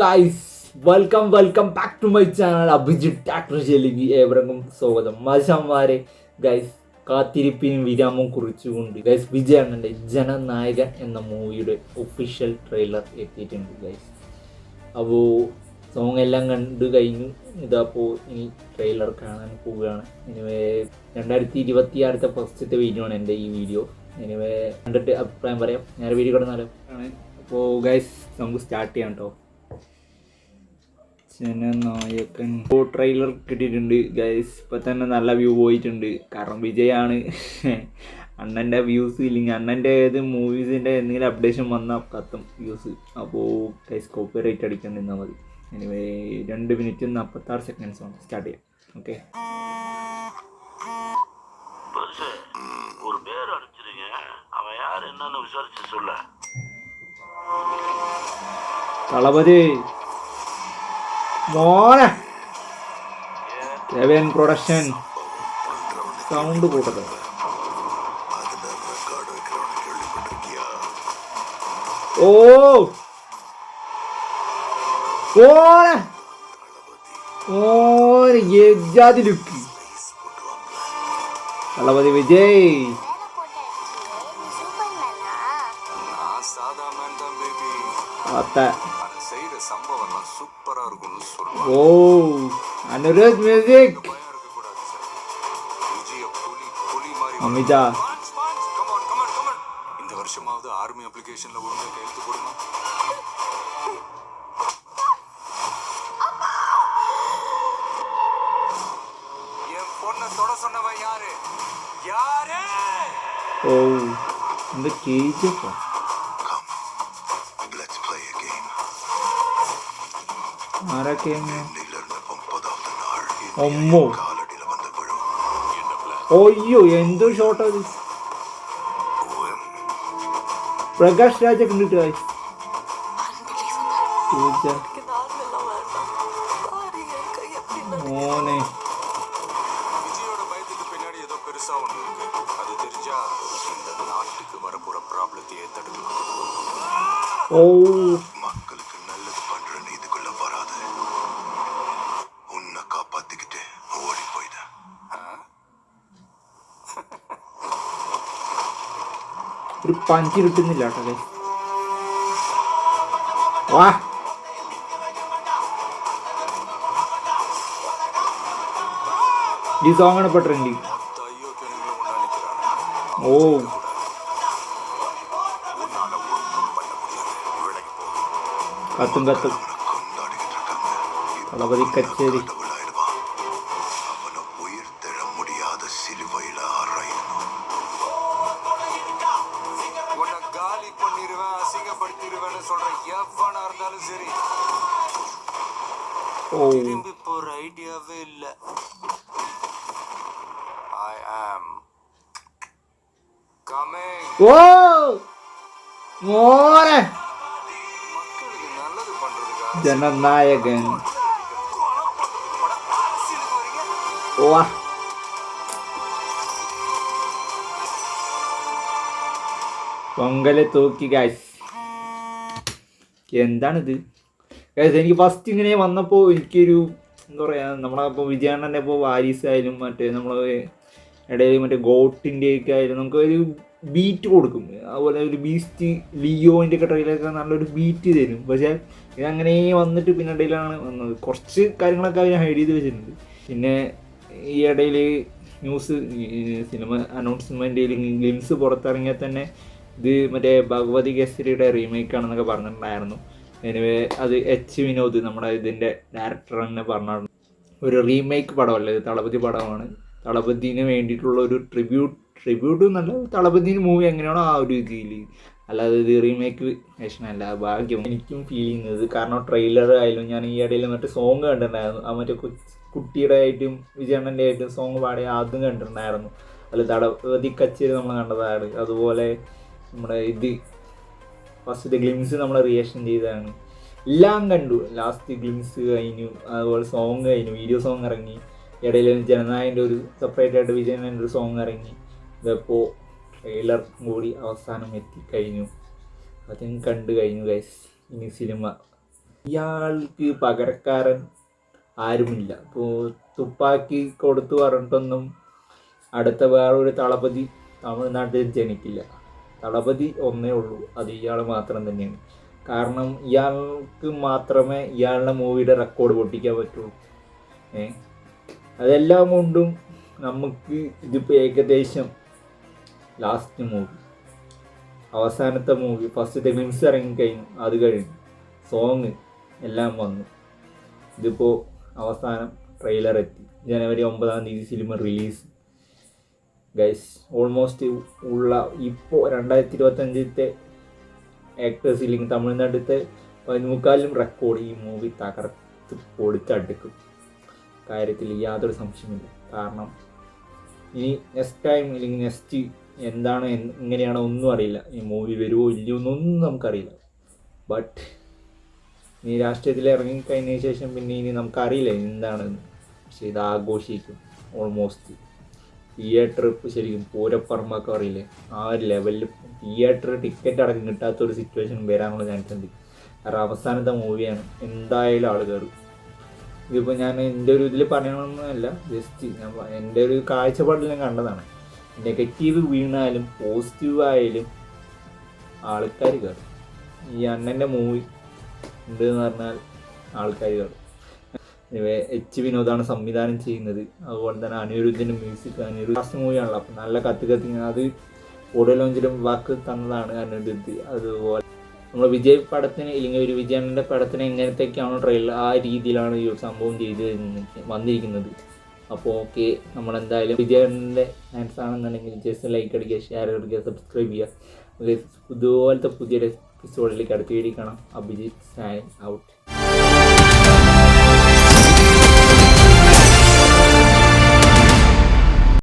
Guys welcome back to my channel Abhijith ടാക്ടർശൈലിക്ക് ഏവർക്കും സ്വാഗതം. മനുഷ്യന്മാരെ ഗൈസ് കാത്തിരിപ്പിനും വിരാമം കുറിച്ചുകൊണ്ട് ഗൈസ് വിജയ് അണ്ണൻ്റെ ജനനായകൻ എന്ന മൂവിയുടെ ഒഫീഷ്യൽ ട്രെയിലർ എത്തിയിട്ടുണ്ട് ഗൈസ്. അപ്പോൾ സോങ് എല്ലാം കണ്ടു കഴിഞ്ഞു. ഇതപ്പോൾ ഇനി ട്രെയിലർ കാണാൻ പോവുകയാണ്. എനിവേ 2026 ഫസ്റ്റത്തെ വീഡിയോ ആണ് എൻ്റെ ഈ വീഡിയോ. എനിവേ കണ്ടിട്ട് അഭിപ്രായം പറയാം. ഞാൻ വീഡിയോ കിടന്നാലോ ആണ്. അപ്പോൾ ഗൈസ് നമുക്ക് സ്റ്റാർട്ട് ചെയ്യാം കേട്ടോ. ജനനായകൻ ട്രെയിലർ കിട്ടിയിട്ടുണ്ട് ഗൈസ്. ഇപ്പം തന്നെ നല്ല വ്യൂ പോയിട്ടുണ്ട്. കാരണം വിജയാണ്. അണ്ണൻ്റെ വ്യൂസ് ഇല്ലെങ്കിൽ അണ്ണൻ്റെ ഏത് മൂവീസിൻ്റെ എന്തെങ്കിലും അപ്ഡേഷൻ വന്നാൽ കത്തും വ്യൂസ്. അപ്പോൾ ഗൈസ് കോപ്പി റൈറ്റ് അടിക്കാൻ നിന്നാൽ മതി. എനിവേ 2 minutes 46 seconds ആണ്. സ്റ്റാർട്ട് ചെയ്യാം. ഓക്കെ, തളപതി മോനെ കെവിൻ പ്രൊഡക്ഷൻ സൗണ്ട് കൂട്ടത്. ഓ ഓനെ ഓനെ ഏജാതി ലുക്ക്. തളപതി വിജയ് ஓ அனுராக் மியூசிக் அமிதா. இந்த வருஷமாவது ஆர்மி அப்ளிகேஷன்ல ஒழுங்கா கையெழுத்து போடுமா? என் பொண்ணை தொட சொன்னவன் யாரு? யாரு? ஓ இந்த கேஜிஎஃப். അമ്മോ അയ്യോ എന്തോ ഷോട്ട് അത്. പ്രകാശ് രാജൊക്കെ ഉണ്ട്. മോനെ ഓ ഒരു പഞ്ച് കിട്ടുന്നില്ല കേട്ടോ. വാ ഈ സോങ് ആണ് ഇപ്പൊ ട്രെൻഡിങ്. ഓ കത്തും കത്തും. തളപതി കച്ചേരി. திரும்பி போற ஐடியாவே இல்ல. I am coming. ஓ മോനെ மக்களுக்கு நல்லது பண்றதுக்காக ജനനായകൻ. വാ പൊങ്കലെ തൂക്കി ഗൈസ്. എന്താണിത് ഗൈസ്? എനിക്ക് ഫസ്റ്റ് ഇങ്ങനെ വന്നപ്പോൾ എനിക്കൊരു എന്താ പറയുക, നമ്മളപ്പോൾ വിജയണ്ണൻ്റെ ഇപ്പോൾ വാരീസ് ആയാലും മറ്റേ നമ്മൾ ഇടയിൽ മറ്റേ ഗോട്ടിൻ്റെ ഒക്കെ ആയാലും നമുക്കൊരു ബീറ്റ് കൊടുക്കും. അതുപോലെ ഒരു ബീസ്റ്റ് ലിയോൻ്റെ ഒക്കെ ട്രെയിലൊക്കെ നല്ലൊരു ബീറ്റ് തരും. പക്ഷേ ഇതങ്ങനെ വന്നിട്ട് പിന്നെ ഇടയിലാണ് വന്നത്. കുറച്ച് കാര്യങ്ങളൊക്കെ അവർ ഹൈഡ് ചെയ്ത് വെച്ചിട്ടുണ്ട്. പിന്നെ ഈ ഇടയിൽ ന്യൂസ് സിനിമ അനൗൺസ്മെൻ്റ് ഗ്ലിംസ് പുറത്തിറങ്ങിയാൽ തന്നെ ഇത് മറ്റേ ഭഗവതി കേസരിയുടെ റീമേക്കാണെന്നൊക്കെ പറഞ്ഞിട്ടുണ്ടായിരുന്നു. എനിവേ അത് എച്ച് വിനോദ് നമ്മുടെ ഇതിൻ്റെ ഡയറക്ടർ തന്നെ പറഞ്ഞിട്ടുണ്ട്. ഒരു റീമേക്ക് പടമല്ല ഇത്, തളപതി പടമാണ്. തളപതിന് വേണ്ടിയിട്ടുള്ള ഒരു ട്രിബ്യൂട്ട് എന്നല്ല, തളപതിന് മൂവി എങ്ങനെയാണോ ആ ഒരു രീതിയിൽ, അല്ലാതെ ഇത് റീമേക്ക് വേഷനല്ല. ഭാഗ്യം എനിക്കും ഫീൽ ചെയ്യുന്നത്. കാരണം ട്രെയിലർ ആയാലും ഞാൻ ഈ ഇടയിൽ മറ്റേ സോങ് കണ്ടിട്ടുണ്ടായിരുന്നു. ആ മറ്റേ കുട്ടിയുടെ ആയിട്ടും വിജയണ്ണൻ്റെ ആയിട്ടും സോങ് പാടിയ അതും കണ്ടിട്ടുണ്ടായിരുന്നു. അല്ല തളപതി കച്ചേരി നമ്മൾ കണ്ടതാണ്. അതുപോലെ നമ്മുടെ ഇത് ഫസ്റ്റ് ഗ്ലിംസ് നമ്മൾ റിയാക്ഷൻ ചെയ്തതാണ്. എല്ലാം കണ്ടു. ലാസ്റ്റ് ഗ്ലിംസ് കഴിഞ്ഞു, അതുപോലെ സോങ് കഴിഞ്ഞു, വീഡിയോ സോങ് ഇറങ്ങി. ഇടയിൽ ജനനായകൻ്റെ ഒരു സെപ്പറേറ്റ് ആയിട്ട് വിജയൻ്റെ ഒരു സോങ് ഇറങ്ങി. ഇതിപ്പോൾ ട്രെയിലർ കൂടി അവസാനം എത്തിക്കഴിഞ്ഞു. അതും കണ്ടു കഴിഞ്ഞു ഗൈസ്. ഇനി സിനിമ ഇയാൾക്ക് പകരക്കാരൻ ആരുമില്ല. ഇപ്പോൾ തുപ്പാക്കി കൊടുത്തു പറഞ്ഞിട്ടൊന്നും അടുത്ത വേറൊരു തളപതി തമിഴ്നാട്ടിൽ ജനിക്കില്ല. തളപതി ഒന്നേ ഉള്ളൂ, അത് ഇയാൾ മാത്രം തന്നെയാണ്. കാരണം ഇയാൾക്ക് മാത്രമേ ഇയാളുടെ മൂവിയുടെ റെക്കോർഡ് പൊട്ടിക്കാൻ പറ്റുള്ളൂ. അതെല്ലാം കൊണ്ടും നമുക്ക് ഇതിപ്പോൾ ഏകദേശം ലാസ്റ്റ് മൂവി, അവസാനത്തെ മൂവി, ഫസ്റ്റത്തെ ഗ്ലിംസ് ഇറങ്ങിക്കഴിഞ്ഞു, അത് കഴിഞ്ഞു സോങ് എല്ലാം വന്നു. ഇതിപ്പോൾ അവസാനം ട്രെയിലർ എത്തി. ജനുവരി 9 സിനിമ റിലീസ്. ഗൈസ് ഓൾമോസ്റ്റ് ഉള്ള ഇപ്പോൾ 2025 ആക്ടേഴ്സ് ഇല്ലെങ്കിൽ തമിഴ്നാട്ടിലത്തെ 14 റെക്കോർഡ് ഈ മൂവി തകർത്ത് പൊളിച്ചടുക്കും. കാര്യത്തിൽ യാതൊരു സംശയമില്ല. കാരണം ഇനി നെക്സ്റ്റ് ടൈം അല്ലെങ്കിൽ നെക്സ്റ്റ് എന്താണ് ഇങ്ങനെയാണോ ഒന്നും അറിയില്ല. ഈ മൂവി വരുമോ ഇല്ലയോ എന്നൊന്നും നമുക്കറിയില്ല. ബട്ട് ഇനി രാഷ്ട്രീയത്തിൽ ഇറങ്ങിക്കഴിഞ്ഞതിന് ശേഷം പിന്നെ ഇനി നമുക്കറിയില്ല എന്താണെന്ന്. പക്ഷെ ഇത് ആഘോഷിക്കും. ഓൾമോസ്റ്റ് തിയേറ്റർ ഇപ്പോൾ ശരിക്കും പൂരപ്പറമ്പൊക്കെ അറിയില്ലേ, ആ ഒരു ലെവലിൽ തിയേറ്റർ ടിക്കറ്റ് അടക്കം കിട്ടാത്തൊരു സിറ്റുവേഷൻ വരാനുള്ള ചാൻസ് ഉണ്ട്. കാരണം അവസാനത്തെ മൂവിയാണ്, എന്തായാലും ആൾ കയറും. ഇതിപ്പോൾ ഞാൻ എൻ്റെ ഒരു ഇതിൽ പറയണമെന്നല്ല, ജസ്റ്റ് ഞാൻ എൻ്റെ ഒരു കാഴ്ചപ്പാടിൽ ഞാൻ കണ്ടതാണ്. നെഗറ്റീവ് വീണാലും പോസിറ്റീവ് ആയാലും ആൾക്കാർ കയറും. ഈ അണ്ണൻ്റെ മൂവി ഉണ്ട് എന്ന് പറഞ്ഞാൽ ആൾക്കാർ കയറും. എച്ച് വിനോദാണ് സംവിധാനം ചെയ്യുന്നത്. അതുപോലെ തന്നെ അനിരുദ്ധിൻ്റെ മ്യൂസിക്, ലാസ്റ്റ് മൂവിയാണല്ലോ, അപ്പം നല്ല കത്തി അത് ഓഡിയോ ലോഞ്ചിലും വാക്ക് തന്നതാണ് അനിരുദ്ധ്. അതുപോലെ നമ്മൾ വിജയ് പടത്തിന് ഇല്ലെങ്കിൽ ഒരു വിജയണ്ണൻ്റെ പടത്തിന് എങ്ങനത്തെയൊക്കെയാണോ ട്രെയിലർ, ആ രീതിയിലാണ് ഈ ഒരു സംഭവം ചെയ്ത് വന്നിരിക്കുന്നത്. അപ്പോൾ ഓക്കെ, നമ്മളെന്തായാലും വിജയണ്ണൻ്റെ ഫാൻസ് ആണെന്നുണ്ടെങ്കിൽ ജസ്റ്റ് ലൈക്ക് അടിക്കുക, ഷെയർ അടിക്കുക, സബ്സ്ക്രൈബ് ചെയ്യുക. ഇതുപോലത്തെ പുതിയൊരു എപ്പിസോഡിലേക്ക് അടുത്ത വീഡിയോ കാണാം. Abhijith sign out.